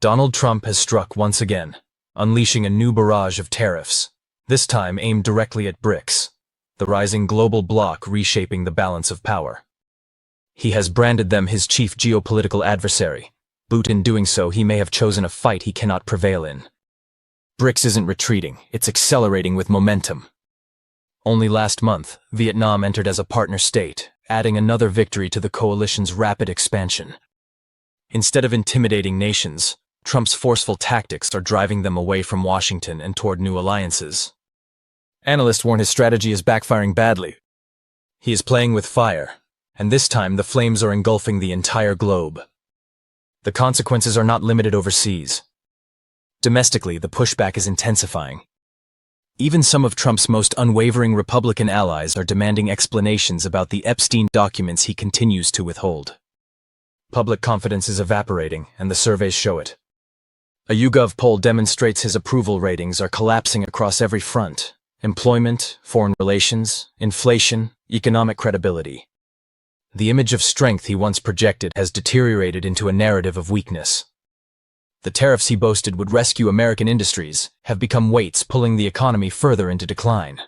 Donald Trump has struck once again, unleashing a new barrage of tariffs, this time aimed directly at BRICS, the rising global bloc reshaping the balance of power. He has branded them his chief geopolitical adversary, but in doing so he may have chosen a fight he cannot prevail in. BRICS isn't retreating, it's accelerating with momentum. Only last month, Vietnam entered as a partner state, adding another victory to the coalition's rapid expansion. Instead of intimidating nations, Trump's forceful tactics are driving them away from Washington and toward new alliances. Analysts warn his strategy is backfiring badly. He is playing with fire, and this time the flames are engulfing the entire globe. The consequences are not limited overseas. Domestically, the pushback is intensifying. Even some of Trump's most unwavering Republican allies are demanding explanations about the Epstein documents he continues to withhold. Public confidence is evaporating, and the surveys show it. A YouGov poll demonstrates his approval ratings are collapsing across every front: employment, foreign relations, inflation, economic credibility. The image of strength he once projected has deteriorated into a narrative of weakness. The tariffs he boasted would rescue American industries have become weights pulling the economy further into decline.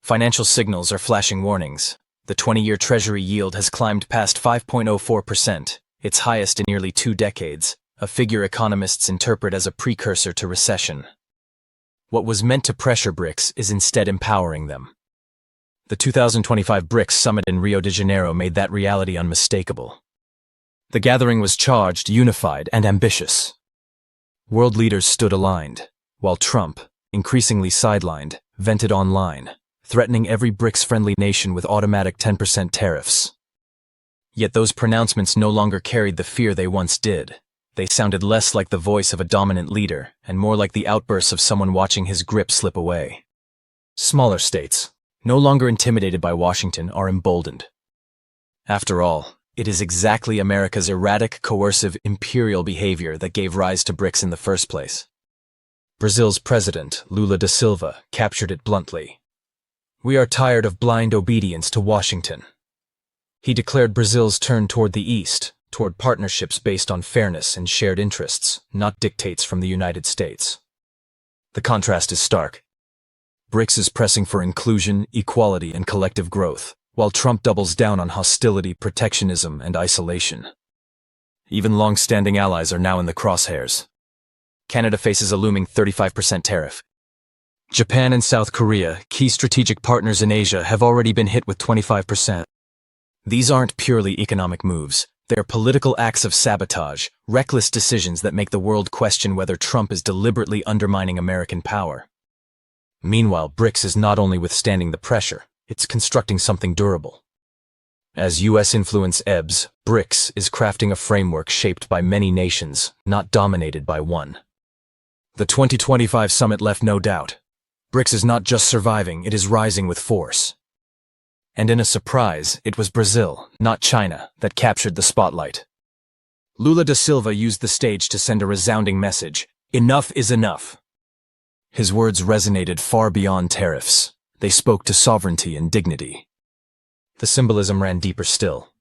Financial signals are flashing warnings. The 20-year Treasury yield has climbed past 5.04%, its highest in nearly 2 decades, a figure economists interpret as a precursor to recession. What was meant to pressure BRICS is instead empowering them. The 2025 BRICS Summit in Rio de Janeiro made that reality unmistakable. The gathering was charged, unified, and ambitious. World leaders stood aligned, while Trump, increasingly sidelined, vented online, threatening every BRICS-friendly nation with automatic 10% tariffs. Yet those pronouncements no longer carried the fear they once did. They sounded less like the voice of a dominant leader and more like the outbursts of someone watching his grip slip away. Smaller states, no longer intimidated by Washington, are emboldened. After all, it is exactly America's erratic, coercive, imperial behavior that gave rise to BRICS in the first place. Brazil's president, Lula da Silva, captured it bluntly. "We are tired of blind obedience to Washington." He declared Brazil's turn toward the East, toward partnerships based on fairness and shared interests, not dictates from the United States. The contrast is stark. BRICS is pressing for inclusion, equality, and collective growth, while Trump doubles down on hostility, protectionism, and isolation. Even long-standing allies are now in the crosshairs. Canada faces a looming 35% tariff. Japan and South Korea, key strategic partners in Asia, have already been hit with 25%. These aren't purely economic moves. They are political acts of sabotage, reckless decisions that make the world question whether Trump is deliberately undermining American power. Meanwhile, BRICS is not only withstanding the pressure, it's constructing something durable. As U.S. influence ebbs, BRICS is crafting a framework shaped by many nations, not dominated by one. The 2025 summit left no doubt. BRICS is not just surviving, it is rising with force. And in a surprise, it was Brazil, not China, that captured the spotlight. Lula da Silva used the stage to send a resounding message: enough is enough. His words resonated far beyond tariffs. They spoke to sovereignty and dignity. The symbolism ran deeper still.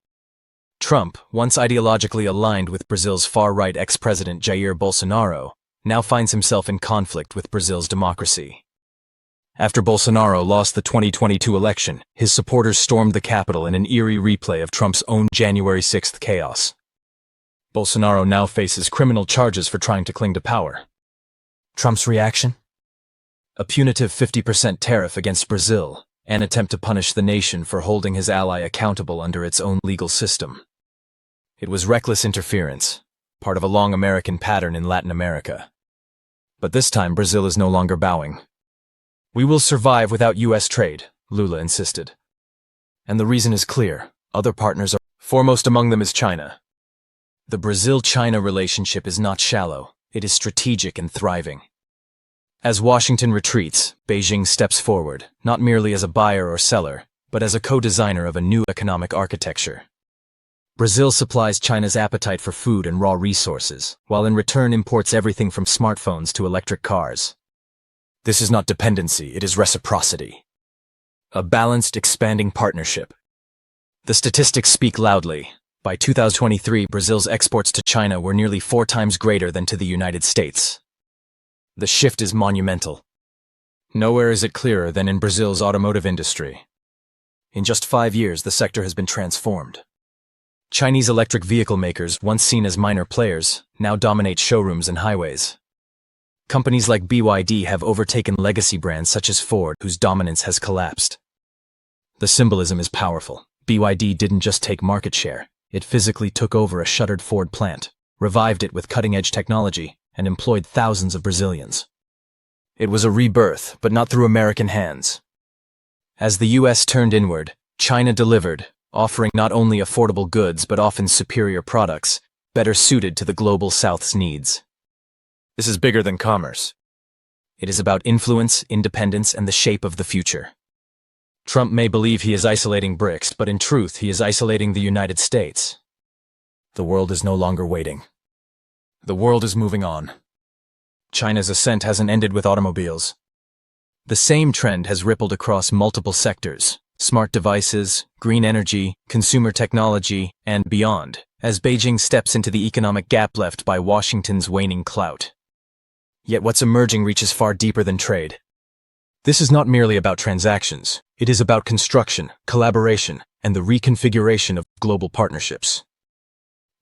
Trump, once ideologically aligned with Brazil's far-right ex-president Jair Bolsonaro, now finds himself in conflict with Brazil's democracy. After Bolsonaro lost the 2022 election, his supporters stormed the Capitol in an eerie replay of Trump's own January 6th chaos. Bolsonaro now faces criminal charges for trying to cling to power. Trump's reaction? A punitive 50% tariff against Brazil, an attempt to punish the nation for holding his ally accountable under its own legal system. It was reckless interference, part of a long American pattern in Latin America. But this time Brazil is no longer bowing. "We will survive without U.S. trade," Lula insisted. And the reason is clear. Other partners are foremost among them is China. The Brazil-China relationship is not shallow, it is strategic and thriving. As Washington retreats, Beijing steps forward, not merely as a buyer or seller, but as a co-designer of a new economic architecture. Brazil supplies China's appetite for food and raw resources, while in return imports everything from smartphones to electric cars. This is not dependency, it is reciprocity. A balanced, expanding partnership. The statistics speak loudly. By 2023, Brazil's exports to China were nearly 4 times greater than to the United States. The shift is monumental. Nowhere is it clearer than in Brazil's automotive industry. In just 5 years, the sector has been transformed. Chinese electric vehicle makers, once seen as minor players, now dominate showrooms and highways. Companies like BYD have overtaken legacy brands such as Ford, whose dominance has collapsed. The symbolism is powerful. BYD didn't just take market share. It physically took over a shuttered Ford plant, revived it with cutting-edge technology, and employed thousands of Brazilians. It was a rebirth, but not through American hands. As the US turned inward, China delivered, offering not only affordable goods but often superior products, better suited to the global South's needs. This is bigger than commerce. It is about influence, independence, and the shape of the future. Trump may believe he is isolating BRICS, but in truth, he is isolating the United States. The world is no longer waiting. The world is moving on. China's ascent hasn't ended with automobiles. The same trend has rippled across multiple sectors: smart devices, green energy, consumer technology, and beyond, as Beijing steps into the economic gap left by Washington's waning clout. Yet what's emerging reaches far deeper than trade. This is not merely about transactions. It is about construction, collaboration, and the reconfiguration of global partnerships.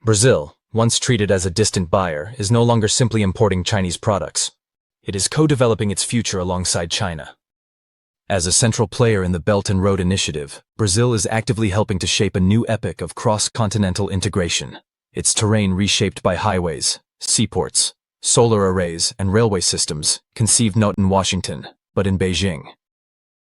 Brazil, once treated as a distant buyer, is no longer simply importing Chinese products. It is co-developing its future alongside China. As a central player in the Belt and Road Initiative, Brazil is actively helping to shape a new epoch of cross-continental integration, its terrain reshaped by highways, seaports, solar arrays, and railway systems, conceived not in Washington, but in Beijing.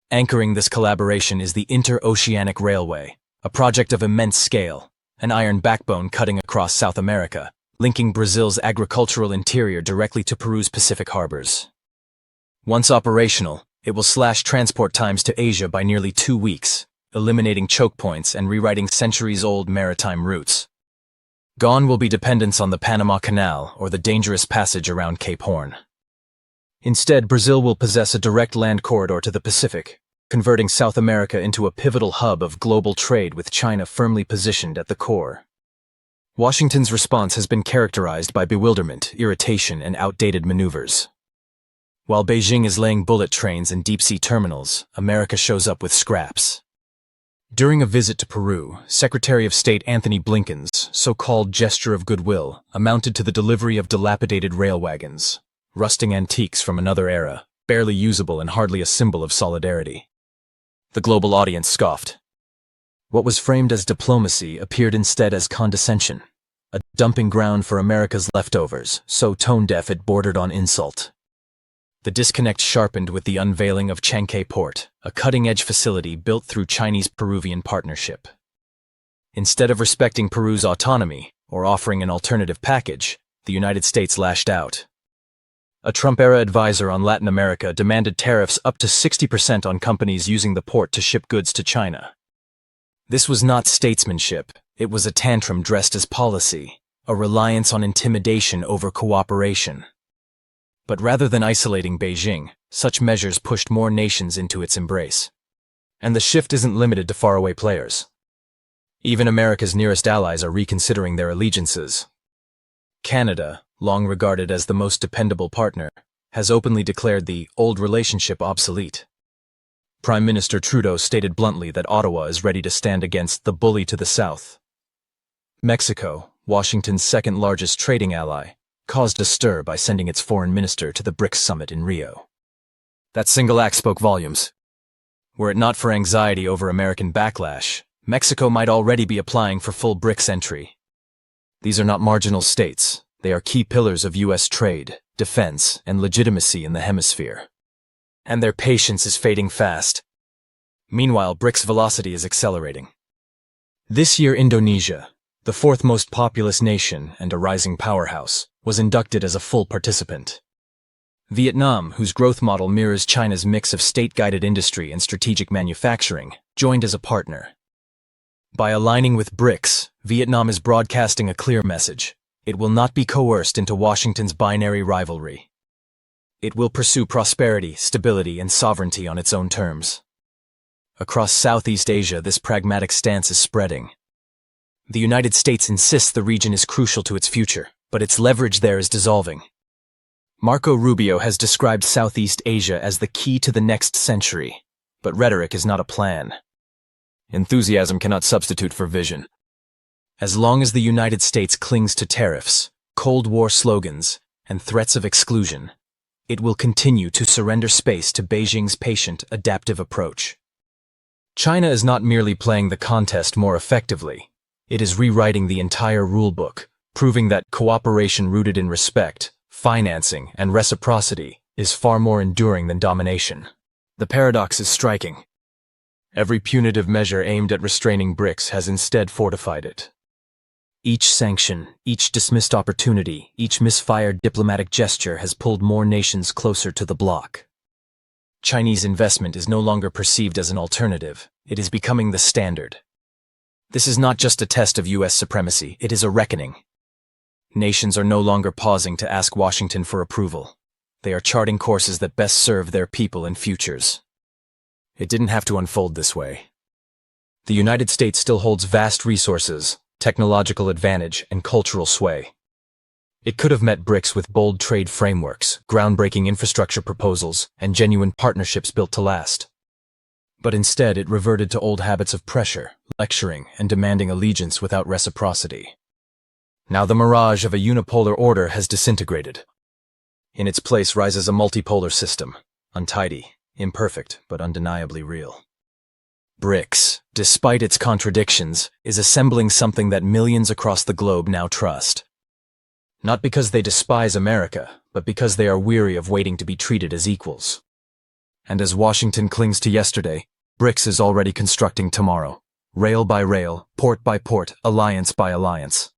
Anchoring this collaboration is the Inter-Oceanic Railway, a project of immense scale, an iron backbone cutting across South America, linking Brazil's agricultural interior directly to Peru's Pacific harbors. Once operational, it will slash transport times to Asia by nearly 2 weeks, eliminating choke points and rewriting centuries-old maritime routes. Gone will be dependence on the Panama Canal or the dangerous passage around Cape Horn. Instead, Brazil will possess a direct land corridor to the Pacific, converting South America into a pivotal hub of global trade with China firmly positioned at the core. Washington's response has been characterized by bewilderment, irritation, and outdated maneuvers. While Beijing is laying bullet trains and deep-sea terminals, America shows up with scraps. During a visit to Peru, Secretary of State Anthony Blinken's so-called gesture of goodwill amounted to the delivery of dilapidated rail wagons, rusting antiques from another era, barely usable and hardly a symbol of solidarity. The global audience scoffed. What was framed as diplomacy appeared instead as condescension, a dumping ground for America's leftovers, so tone-deaf it bordered on insult. The disconnect sharpened with the unveiling of Chancay Port, a cutting-edge facility built through Chinese-Peruvian partnership. Instead of respecting Peru's autonomy or offering an alternative package, the United States lashed out. A Trump-era advisor on Latin America demanded tariffs up to 60% on companies using the port to ship goods to China. This was not statesmanship, it was a tantrum dressed as policy, a reliance on intimidation over cooperation. But rather than isolating Beijing, such measures pushed more nations into its embrace. And the shift isn't limited to faraway players. Even America's nearest allies are reconsidering their allegiances. Canada, long regarded as the most dependable partner, has openly declared the old relationship obsolete. Prime Minister Trudeau stated bluntly that Ottawa is ready to stand against the bully to the south. Mexico, Washington's second-largest trading ally, caused a stir by sending its foreign minister to the BRICS Summit in Rio. That single act spoke volumes. Were it not for anxiety over American backlash, Mexico might already be applying for full BRICS entry. These are not marginal states. They are key pillars of U.S. trade, defense, and legitimacy in the hemisphere. And their patience is fading fast. Meanwhile, BRICS velocity is accelerating. This year, Indonesia, the fourth most populous nation and a rising powerhouse, was inducted as a full participant. Vietnam, whose growth model mirrors China's mix of state-guided industry and strategic manufacturing, joined as a partner. By aligning with BRICS, Vietnam is broadcasting a clear message. It will not be coerced into Washington's binary rivalry. It will pursue prosperity, stability, and sovereignty on its own terms. Across Southeast Asia, this pragmatic stance is spreading. The United States insists the region is crucial to its future, but its leverage there is dissolving. Marco Rubio has described Southeast Asia as the key to the next century, but rhetoric is not a plan. Enthusiasm cannot substitute for vision. As long as the United States clings to tariffs, Cold War slogans, and threats of exclusion, it will continue to surrender space to Beijing's patient, adaptive approach. China is not merely playing the contest more effectively, it is rewriting the entire rulebook, proving that cooperation rooted in respect, financing, and reciprocity is far more enduring than domination. The paradox is striking. Every punitive measure aimed at restraining BRICS has instead fortified it. Each sanction, each dismissed opportunity, each misfired diplomatic gesture has pulled more nations closer to the bloc. Chinese investment is no longer perceived as an alternative, it is becoming the standard. This is not just a test of US supremacy, it is a reckoning. Nations are no longer pausing to ask Washington for approval. They are charting courses that best serve their people and futures. It didn't have to unfold this way. The United States still holds vast resources, technological advantage, and cultural sway. It could have met BRICS with bold trade frameworks, groundbreaking infrastructure proposals, and genuine partnerships built to last. But instead, it reverted to old habits of pressure, lecturing, and demanding allegiance without reciprocity. Now the mirage of a unipolar order has disintegrated. In its place rises a multipolar system, untidy, imperfect, but undeniably real. BRICS, despite its contradictions, is assembling something that millions across the globe now trust. Not because they despise America, but because they are weary of waiting to be treated as equals. And as Washington clings to yesterday, BRICS is already constructing tomorrow, rail by rail, port by port, alliance by alliance.